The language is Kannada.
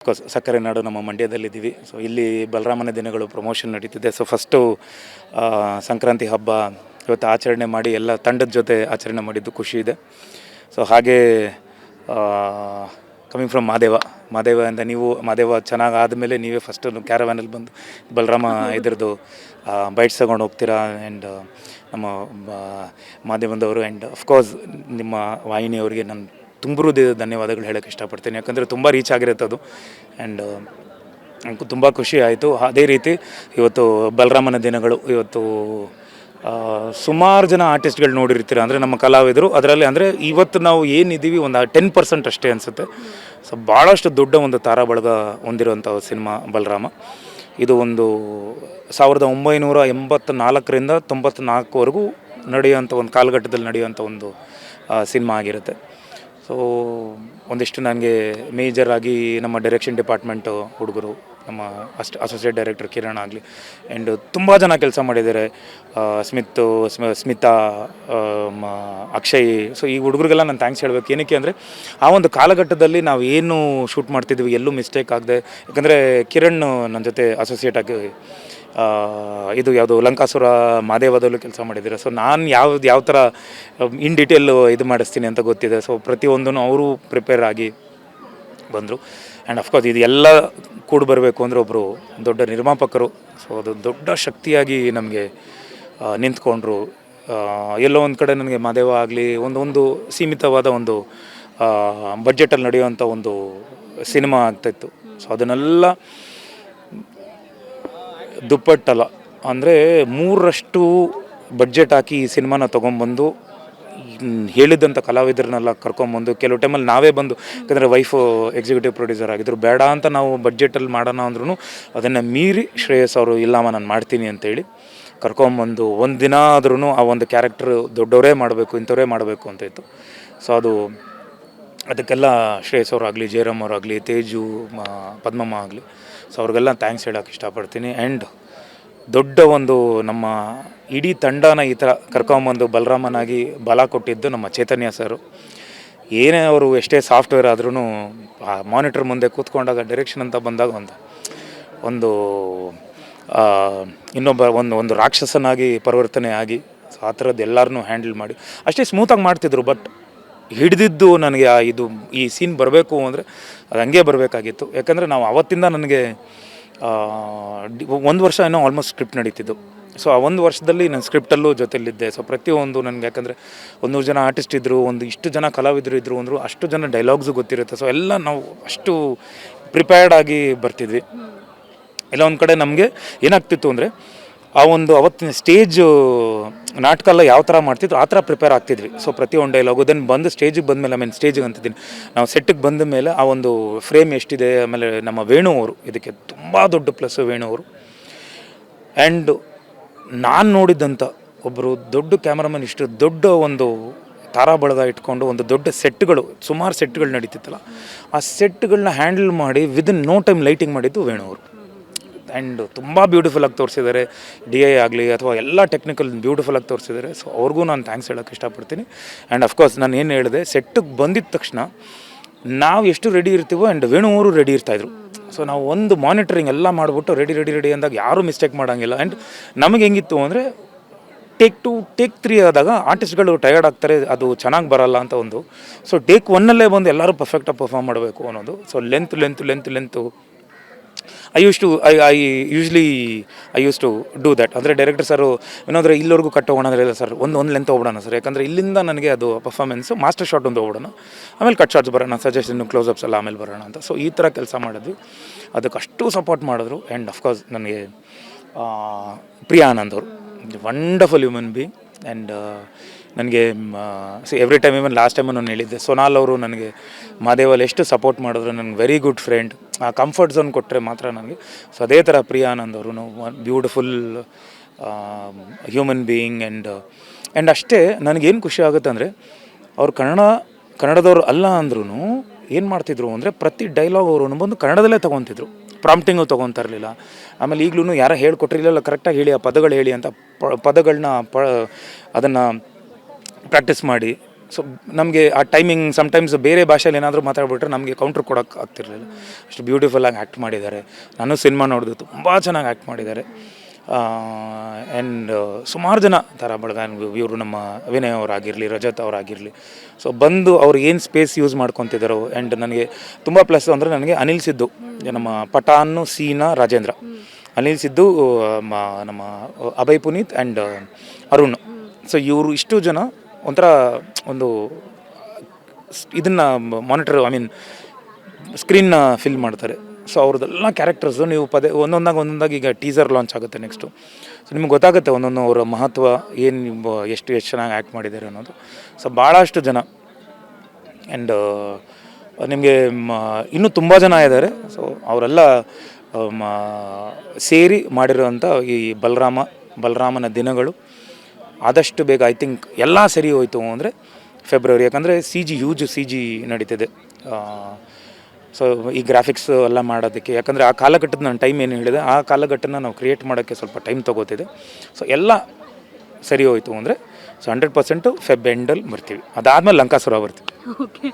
ಸಕ್ಕರೆ ನಾಡು ನಮ್ಮ ಮಂಡ್ಯದಲ್ಲಿದ್ದೀವಿ. ಸೊ ಇಲ್ಲಿ ಬಲರಾಮನ ದಿನಗಳು ಪ್ರಮೋಷನ್ ನಡೀತಿದೆ. ಸೊ ಫಸ್ಟು ಸಂಕ್ರಾಂತಿ ಹಬ್ಬ ಇವತ್ತು ಆಚರಣೆ ಮಾಡಿ ಎಲ್ಲ ತಂಡದ ಜೊತೆ ಆಚರಣೆ ಮಾಡಿದ್ದು ಖುಷಿ ಇದೆ. ಸೊ ಹಾಗೆ ಕಮಿಂಗ್ ಫ್ರಮ್ ಮಾದೇವ ನೀವು ಮಾದೇವ ಚೆನ್ನಾಗಿ ಆದಮೇಲೆ ನೀವೇ ಫಸ್ಟು ಕ್ಯಾರವ್ಯಾನಲ್ಲಿ ಬಂದು ಬಲರಾಮ ಇದ್ರದ್ದು ಬೈಟ್ಸ್ ತಗೊಂಡು ಹೋಗ್ತೀರಾ. ಆ್ಯಂಡ್ ನಮ್ಮ ಮಾದೇವಂದವರು ಆ್ಯಂಡ್ ಅಫ್ಕೋರ್ಸ್ ನಿಮ್ಮ ವಾಹಿನಿಯವರಿಗೆ ನಾನು ತುಂಬ ಧನ್ಯವಾದಗಳು ಹೇಳೋಕ್ಕೆ ಇಷ್ಟಪಡ್ತೀನಿ. ಯಾಕಂದರೆ ತುಂಬ ರೀಚ್ ಆಗಿರುತ್ತೆ ಅದು. ಆ್ಯಂಡ್ ನನಗೂ ತುಂಬ ಖುಷಿ ಆಯಿತು. ಅದೇ ರೀತಿ ಇವತ್ತು ಬಲರಾಮನ ದಿನಗಳು ಇವತ್ತು ಸುಮಾರು ಜನ ಆರ್ಟಿಸ್ಟ್ಗಳು ನೋಡಿರ್ತೀರ, ಅಂದರೆ ನಮ್ಮ ಕಲಾವಿದರು ಅದರಲ್ಲಿ. ಅಂದರೆ ಇವತ್ತು ನಾವು ಏನಿದ್ದೀವಿ ಒಂದು 10% ಅಷ್ಟೇ ಅನಿಸುತ್ತೆ. ಸೊ ಭಾಳಷ್ಟು ದೊಡ್ಡ ಒಂದು ತಾರಾ ಬಳಗ ಹೊಂದಿರುವಂಥ ಸಿನಿಮಾ ಬಲರಾಮ. ಇದು ಒಂದು 1984ರಿಂದ 94ವರೆಗೂ ನಡೆಯುವಂಥ ಒಂದು ಕಾಲಘಟ್ಟದಲ್ಲಿ ನಡೆಯುವಂಥ ಒಂದು ಸಿನಿಮಾ ಆಗಿರುತ್ತೆ. ಸೊ ಒಂದಿಷ್ಟು ನನಗೆ ಮೇಜರಾಗಿ ನಮ್ಮ ಡೈರೆಕ್ಷನ್ ಡಿಪಾರ್ಟ್ಮೆಂಟು ಹುಡುಗರು, ನಮ್ಮ ಅಸೋಸಿಯೇಟ್ ಡೈರೆಕ್ಟರ್ ಕಿರಣ್ ಆಗಲಿ, ಆ್ಯಂಡ್ ತುಂಬ ಜನ ಕೆಲಸ ಮಾಡಿದ್ದಾರೆ. ಸ್ಮಿತಾ, ಅಕ್ಷಯ್. ಸೊ ಈ ಹುಡುಗರಿಗೆಲ್ಲ ನಾನು ಥ್ಯಾಂಕ್ಸ್ ಹೇಳಬೇಕು. ಏನಕ್ಕೆ ಅಂದರೆ ಆ ಒಂದು ಕಾಲಘಟ್ಟದಲ್ಲಿ ನಾವು ಏನು ಶೂಟ್ ಮಾಡ್ತಿದ್ವಿ ಎಲ್ಲೂ ಮಿಸ್ಟೇಕ್ ಆಗದೆ. ಯಾಕಂದರೆ ಕಿರಣ್ ನನ್ನ ಜೊತೆ ಅಸೋಸಿಯೇಟ್ ಆಗಿ ಇದು ಯಾವುದು ಲಂಕಾಸುರ ಮಾದೇವದಲ್ಲೂ ಕೆಲಸ ಮಾಡಿದ್ದಾರೆ. ಸೊ ನಾನು ಯಾವ ಥರ ಇನ್ ಡೀಟೇಲ್ ಇದು ಮಾಡಿಸ್ತೀನಿ ಅಂತ ಗೊತ್ತಿದೆ. ಸೊ ಪ್ರತಿಯೊಂದೂ ಅವರು ಪ್ರಿಪೇರ್ ಆಗಿ ಬಂದರು. ಆ್ಯಂಡ್ ಅಫ್ಕೋರ್ಸ್ ಇದು ಎಲ್ಲ ಕೂಡ ಬರಬೇಕು ಅಂದರೆ ಒಬ್ಬರು ದೊಡ್ಡ ನಿರ್ಮಾಪಕರು. ಸೊ ಅದು ದೊಡ್ಡ ಶಕ್ತಿಯಾಗಿ ನಮಗೆ ನಿಂತ್ಕೊಂಡ್ರು. ಎಲ್ಲೋ ಒಂದು ಕಡೆ ನನಗೆ ಮಾದೇವ ಆಗಲಿ ಒಂದು ಸೀಮಿತವಾದ ಒಂದು ಬಡ್ಜೆಟಲ್ಲಿ ನಡೆಯುವಂಥ ಒಂದು ಸಿನಿಮಾ ಆಗ್ತಾಯಿತ್ತು. ಸೊ ಅದನ್ನೆಲ್ಲ ದುಪ್ಪಟ್ಟಲ್ಲ ಅಂದರೆ 3ರಷ್ಟು ಬಡ್ಜೆಟ್ ಹಾಕಿ ಈ ಸಿನಿಮಾನ ತೊಗೊಂಬಂದು ಹೇಳಿದಂಥ ಕಲಾವಿದರನ್ನೆಲ್ಲ ಕರ್ಕೊಂಬಂದು ಕೆಲವು ಟೈಮಲ್ಲಿ ನಾವೇ ಬಂದು, ಯಾಕಂದರೆ ವೈಫು ಎಕ್ಸಿಕ್ಯೂಟಿವ್ ಪ್ರೊಡ್ಯೂಸರ್ ಆಗಿದ್ದರು, ಬೇಡ ಅಂತ ನಾವು ಬಡ್ಜೆಟಲ್ಲಿ ಮಾಡೋಣ ಅಂದ್ರೂ ಅದನ್ನು ಮೀರಿ ಶ್ರೇಯಸ್ ಅವರು ಇಲ್ಲಮ್ಮ ನಾನು ಮಾಡ್ತೀನಿ ಅಂತೇಳಿ ಕರ್ಕೊಂಬಂದು ಒಂದು ದಿನ ಆದ್ರೂ ಆ ಒಂದು ಕ್ಯಾರೆಕ್ಟರ್ ದೊಡ್ಡವರೇ ಮಾಡಬೇಕು, ಇಂಥವರೇ ಮಾಡಬೇಕು ಅಂತ ಇತ್ತು. ಸೊ ಅದಕ್ಕೆಲ್ಲ ಶ್ರೇಯಸ್ ಅವರಾಗಲಿ, ಜಯರಾಮ್ ಅವರಾಗಲಿ, ತೇಜು, ಪದ್ಮಮ್ಮ ಆಗಲಿ, ಸೊ ಅವ್ರಿಗೆಲ್ಲ ಥ್ಯಾಂಕ್ಸ್ ಹೇಳೋಕ್ಕೆ ಇಷ್ಟಪಡ್ತೀನಿ. ಆ್ಯಂಡ್ ದೊಡ್ಡ ಒಂದು ನಮ್ಮ ಇಡೀ ತಂಡನ ಈ ಥರ ಕರ್ಕೊಂಬಂದು ಬಲರಾಮನಾಗಿ ಬಲ ಕೊಟ್ಟಿದ್ದು ನಮ್ಮ ಚೈತನ್ಯ ಸರು. ಏನೇ ಅವರು ಎಷ್ಟೇ ಸಾಫ್ಟ್ವೇರ್ ಆದ್ರೂ ಆ ಮಾನಿಟರ್ ಮುಂದೆ ಕೂತ್ಕೊಂಡಾಗ ಡೈರೆಕ್ಷನ್ ಅಂತ ಬಂದಾಗ ಒಂದು ಇನ್ನೊಬ್ಬ ರಾಕ್ಷಸನಾಗಿ ಪರಿವರ್ತನೆ ಆಗಿ, ಸೊ ಆ ಥರದ್ದು ಎಲ್ಲರನ್ನೂ ಹ್ಯಾಂಡಲ್ ಮಾಡಿ ಅಷ್ಟೇ ಸ್ಮೂತಾಗಿ ಮಾಡ್ತಿದ್ರು. ಬಟ್ ಹಿಡಿದಿದ್ದು ನನಗೆ ಈ ಸೀನ್ ಬರಬೇಕು ಅಂದರೆ ಅದು ಹಂಗೆ ಬರಬೇಕಾಗಿತ್ತು. ಯಾಕಂದರೆ ನಾವು ಆವತ್ತಿಂದ ನನಗೆ 1 ವರ್ಷ ಏನೋ ಆಲ್ಮೋಸ್ಟ್ ಸ್ಕ್ರಿಪ್ಟ್ ನಡೀತಿದ್ದು. ಸೊ ಆ 1 ವರ್ಷದಲ್ಲಿ ನಾನು ಸ್ಕ್ರಿಪ್ಟಲ್ಲೂ ಜೊತೆಲಿದ್ದೆ. ಸೊ ಪ್ರತಿಯೊಂದು ನನಗೆ, ಯಾಕಂದರೆ 100 ಜನ ಆರ್ಟಿಸ್ಟ್ ಇದ್ದರು, ಇಷ್ಟು ಜನ ಕಲಾವಿದರು ಇದ್ದರು ಅಂದರು, ಅಷ್ಟು ಜನ ಡೈಲಾಗ್ಸು ಗೊತ್ತಿರುತ್ತೆ. ಸೊ ಎಲ್ಲ ನಾವು ಅಷ್ಟು ಪ್ರಿಪೇರ್ಡ್ ಆಗಿ ಬರ್ತಿದ್ವಿ. ಎಲ್ಲ ಒಂದು ಕಡೆ ನಮಗೆ ಏನಾಗ್ತಿತ್ತು ಅಂದರೆ ಅವತ್ತಿನ ಸ್ಟೇಜು ನಾಟಕ ಎಲ್ಲ ಯಾವ ಥರ ಮಾಡ್ತಿದ್ರು ಆ ಥರ ಪ್ರಿಪೇರ್ ಆಗ್ತಿದ್ವಿ. ಸೊ ಪ್ರತಿಯೊಂದು ಡೈಲಾಗು ದೆನ್ ಬಂದು ಸ್ಟೇಜಿಗೆ ಬಂದಮೇಲೆ ಸ್ಟೇಜಿಗೆ ಅಂತಿದ್ದೀನಿ, ನಾವು ಸೆಟ್ಟಿಗೆ ಬಂದ ಮೇಲೆ ಆ ಒಂದು ಫ್ರೇಮ್ ಎಷ್ಟಿದೆ. ಆಮೇಲೆ ನಮ್ಮ ವೇಣು ಅವರು, ಇದಕ್ಕೆ ತುಂಬ ದೊಡ್ಡ ಪ್ಲಸ್ ವೇಣು ಅವರು. ಆ್ಯಂಡ್ ನಾನು ನೋಡಿದ್ದಂಥ ಒಬ್ಬರು ದೊಡ್ಡ ಕ್ಯಾಮ್ರಾಮನ್, ಇಷ್ಟು ದೊಡ್ಡ ಒಂದು ತಾರಾ ಬಳಗ ಇಟ್ಕೊಂಡು ಒಂದು ದೊಡ್ಡ ಸೆಟ್ಗಳು, ಸುಮಾರು ಸೆಟ್ಗಳು ನಡೀತಿತ್ತಲ್ಲ, ಆ ಸೆಟ್ಗಳನ್ನ ಹ್ಯಾಂಡಲ್ ಮಾಡಿ ವಿದಿನ್ ನೋ ಟೈಮ್ ಲೈಟಿಂಗ್ ಮಾಡಿದ್ದು ವೇಣು ಅವರು. ಆ್ಯಂಡ್ ತುಂಬ ಬ್ಯೂಟಿಫುಲ್ಲಾಗಿ ತೋರಿಸಿದ್ದಾರೆ. DI ಆಗಲಿ ಅಥವಾ ಎಲ್ಲ ಟೆಕ್ನಿಕಲ್ ಬ್ಯೂಟಿಫುಲ್ಲಾಗಿ ತೋರಿಸಿದ್ದಾರೆ. ಸೊ ಅವ್ರಿಗೂ ನಾನು ಥ್ಯಾಂಕ್ಸ್ ಹೇಳೋಕ್ಕೆ ಇಷ್ಟಪಡ್ತೀನಿ. ಆ್ಯಂಡ್ ಅಫ್ಕೋರ್ಸ್ ನಾನು ಏನು ಹೇಳಿದೆ, ಸೆಟ್ಟಿಗೆ ಬಂದಿದ್ದ ತಕ್ಷಣ ನಾವು ಎಷ್ಟು ರೆಡಿ ಇರ್ತೀವೋ ಆ್ಯಂಡ್ ವೇಣು ಅವರು ರೆಡಿ ಇರ್ತಾಯಿದ್ರು. ಸೊ ನಾವು ಒಂದು ಮಾನಿಟರಿಂಗ್ ಎಲ್ಲ ಮಾಡಿಬಿಟ್ಟು ರೆಡಿ ಅಂದಾಗ ಯಾರೂ ಮಿಸ್ಟೇಕ್ ಮಾಡೋಂಗಿಲ್ಲ. ಆ್ಯಂಡ್ ನಮಗೆ ಹೆಂಗಿತ್ತು ಅಂದರೆ ಟೇಕ್ 2, ಟೇಕ್ 3 ಆದಾಗ ಆರ್ಟಿಸ್ಟ್ಗಳು ಟಯರ್ಡ್ ಆಗ್ತಾರೆ, ಅದು ಚೆನ್ನಾಗಿ ಬರೋಲ್ಲ ಅಂತ ಒಂದು. ಸೊ ಟೇಕ್ 1 ಬಂದು ಎಲ್ಲರೂ ಪರ್ಫೆಕ್ಟಾಗಿ ಪರ್ಫಾರ್ಮ್ ಮಾಡಬೇಕು ಅನ್ನೋದು. So length I use to do that. ಅಂದರೆ ಡೈರೆಕ್ಟರ್ ಸರು ಏನಾದರೆ ಇಲ್ಲಿವರೆಗೂ ಕಟ್ ಹೋಗೋಣ ಅಂದರೆ, ಇಲ್ಲ ಸರ್ ಒಂದು ಲೆಂತ್ ಹೋಗ್ಬಿಡೋಣ ಸರ್, ಯಾಕಂದರೆ ಇಲ್ಲಿಂದ ನನಗೆ ಅದು ಪರ್ಫಾರ್ಮೆನ್ಸು ಮಾಸ್ಟರ್ ಶಾಟ್ ಒಂದು ಹೋಗ್ಬಿಡೋಣ, ಆಮೇಲೆ ಕಟ್ ಶಾಟ್ಸ್ ಬರೋಣ, ಸಜೆಷನ್ ಕ್ಲೋಸಪ್ಸ್ ಎಲ್ಲ ಆಮೇಲೆ ಬರೋಣ ಅಂತ. ಸೊ ಈ ಥರ ಕೆಲಸ ಮಾಡಿದ್ವಿ. ಅದಕ್ಕೆ ಅಷ್ಟು ಸಪೋರ್ಟ್ ಮಾಡಿದ್ರು. ಆ್ಯಂಡ್ ಅಫ್ಕೋರ್ಸ್ ನನಗೆ ಪ್ರಿಯಾ ಆನಂದ್ ಅವರು, ವಂಡರ್ಫುಲ್ ಹ್ಯೂಮನ್ ಬೀಯಿಂಗ್. ಆ್ಯಂಡ್ ನನಗೆ ಎವ್ರಿ ಟೈಮ್, ಇವನ್ ಲಾಸ್ಟ್ ಟೈಮು ನಾನು ಹೇಳಿದ್ದೆ, ಸೊನಾಲ್ ಅವರು ನನಗೆ ಮಾದೇವಲ್ಲಿ ಎಷ್ಟು ಸಪೋರ್ಟ್ ಮಾಡಿದ್ರು. ನನಗೆ ವೆರಿ ಗುಡ್ ಫ್ರೆಂಡ್. ಆ ಕಂಫರ್ಟ್ ಝೋನ್ ಕೊಟ್ಟರೆ ಮಾತ್ರ ನನಗೆ. ಸೊ ಅದೇ ಥರ ಪ್ರಿಯಾ ಆನಂದ್ ಅವರು ಬ್ಯೂಟಿಫುಲ್ ಹ್ಯೂಮನ್ ಬೀಯಿಂಗ್. ಆ್ಯಂಡ್ ಅಷ್ಟೇ ನನಗೇನು ಖುಷಿ ಆಗುತ್ತೆ ಅಂದರೆ, ಅವ್ರು ಕನ್ನಡದವ್ರು ಅಲ್ಲ ಅಂದ್ರೂ ಏನು ಮಾಡ್ತಿದ್ರು ಅಂದರೆ ಪ್ರತಿ ಡೈಲಾಗ್ ಅವರು ಬಂದು ಕನ್ನಡದಲ್ಲೇ ತೊಗೊತಿದ್ರು, ಪ್ರಾಂಪ್ಟಿಂಗು ತೊಗೊತಾ ಇರಲಿಲ್ಲ. ಆಮೇಲೆ ಈಗಲೂ ಯಾರೋ ಹೇಳ್ಕೊಟ್ರಿಲ್ಲ, ಕರೆಕ್ಟಾಗಿ ಹೇಳಿ, ಆ ಪದಗಳು ಹೇಳಿ ಅಂತ ಪದಗಳನ್ನ ಅದನ್ನು ಪ್ರಾಕ್ಟೀಸ್ ಮಾಡಿ ಸೊ ನಮಗೆ ಆ ಟೈಮಿಂಗ್ ಸಮ್ಟೈಮ್ಸ್ ಬೇರೆ ಭಾಷೆಯಲ್ಲಿ ಏನಾದರೂ ಮಾತಾಡ್ಬಿಟ್ರೆ ನಮಗೆ ಕೌಂಟ್ರ್ ಕೊಡೋಕ್ಕೆ ಆಗ್ತಿರಲಿಲ್ಲ. ಅಷ್ಟು ಬ್ಯೂಟಿಫುಲ್ಲಾಗಿ ಆ್ಯಕ್ಟ್ ಮಾಡಿದ್ದಾರೆ. ನಾನು ಸಿನಿಮಾ ನೋಡಿದೆ, ತುಂಬ ಚೆನ್ನಾಗಿ ಆ್ಯಕ್ಟ್ ಮಾಡಿದ್ದಾರೆ. ಆ್ಯಂಡ್ ಸುಮಾರು ಜನ ಥರ ಬಳಗ ಇವರು ನಮ್ಮ ವಿನಯ್ ಅವರಾಗಿರಲಿ, ರಜತ್ ಅವರಾಗಿರಲಿ, ಸೊ ಬಂದು ಅವ್ರು ಏನು ಸ್ಪೇಸ್ ಯೂಸ್ ಮಾಡ್ಕೊತಿದ್ದಾರೋ. ಆ್ಯಂಡ್ ನನಗೆ ತುಂಬ ಪ್ಲಸ್ ಅಂದರೆ ನನಗೆ ಅನಿಲ್ ಸಿದ್ದು, ನಮ್ಮ ಪಠಾನು, ಸೀನಾ, ರಾಜೇಂದ್ರ, ಅನಿಲ್ ಸಿದ್ದು, ನಮ್ಮ ಅಭಯ್ ಪುನೀತ್ ಆ್ಯಂಡ್ ಅರುಣ್. ಸೊ ಇವರು ಇಷ್ಟು ಜನ ಒಂಥರ ಒಂದು ಇದನ್ನು ಮಾನಿಟರ್, ಐ ಮೀನ್ ಸ್ಕ್ರೀನ್ನ ಫಿಲ್ ಮಾಡ್ತಾರೆ. ಸೊ ಅವ್ರದ್ದೆಲ್ಲ ಕ್ಯಾರೆಕ್ಟರ್ಸು ನೀವು ಒಂದೊಂದಾಗಿ ಈಗ ಟೀಸರ್ ಲಾಂಚ್ ಆಗುತ್ತೆ ನೆಕ್ಸ್ಟು. ಸೊ ನಿಮ್ಗೆ ಗೊತ್ತಾಗುತ್ತೆ ಒಂದೊಂದು ಅವರ ಮಹತ್ವ ಏನು, ಎಷ್ಟು ಚೆನ್ನಾಗಿ ಆ್ಯಕ್ಟ್ ಮಾಡಿದ್ದಾರೆ ಅನ್ನೋದು. ಸೊ ಭಾಳಷ್ಟು ಜನ. ಆ್ಯಂಡ್ ನಿಮಗೆ ಇನ್ನೂ ತುಂಬ ಜನ ಇದ್ದಾರೆ. ಸೊ ಅವರೆಲ್ಲ ಸೇರಿ ಮಾಡಿರೋವಂಥ ಈ ಬಲರಾಮನ ದಿನಗಳು ಆದಷ್ಟು ಬೇಗ ಐ ಥಿಂಕ್ ಎಲ್ಲ ಸರಿ ಹೋಯಿತು ಅಂದರೆ ಫೆಬ್ರವರಿ. ಯಾಕಂದರೆ ಹ್ಯೂಜ್ CG ನಡೀತಿದೆ. ಸೊ ಈ ಗ್ರಾಫಿಕ್ಸ್ ಎಲ್ಲ ಮಾಡೋದಕ್ಕೆ, ಯಾಕಂದರೆ ಆ ಕಾಲಘಟ್ಟದ ನಾನು ಟೈಮ್ ಏನು ಹೇಳಿದೆ, ಆ ಕಾಲಘಟ್ಟನ ನಾವು ಕ್ರಿಯೇಟ್ ಮಾಡೋಕ್ಕೆ ಸ್ವಲ್ಪ ಟೈಮ್ ತೊಗೋತಿದೆ. ಸೊ ಎಲ್ಲ ಸರಿ ಹೋಯಿತು ಅಂದರೆ ಸೊ 100% ಫೆಬ್ ಎಂಡಲ್ಲಿ ಬರ್ತೀವಿ. ಅದಾದಮೇಲೆ ಲಂಕಾಸುರ ಬರ್ತೀವಿ. ಓಕೆ.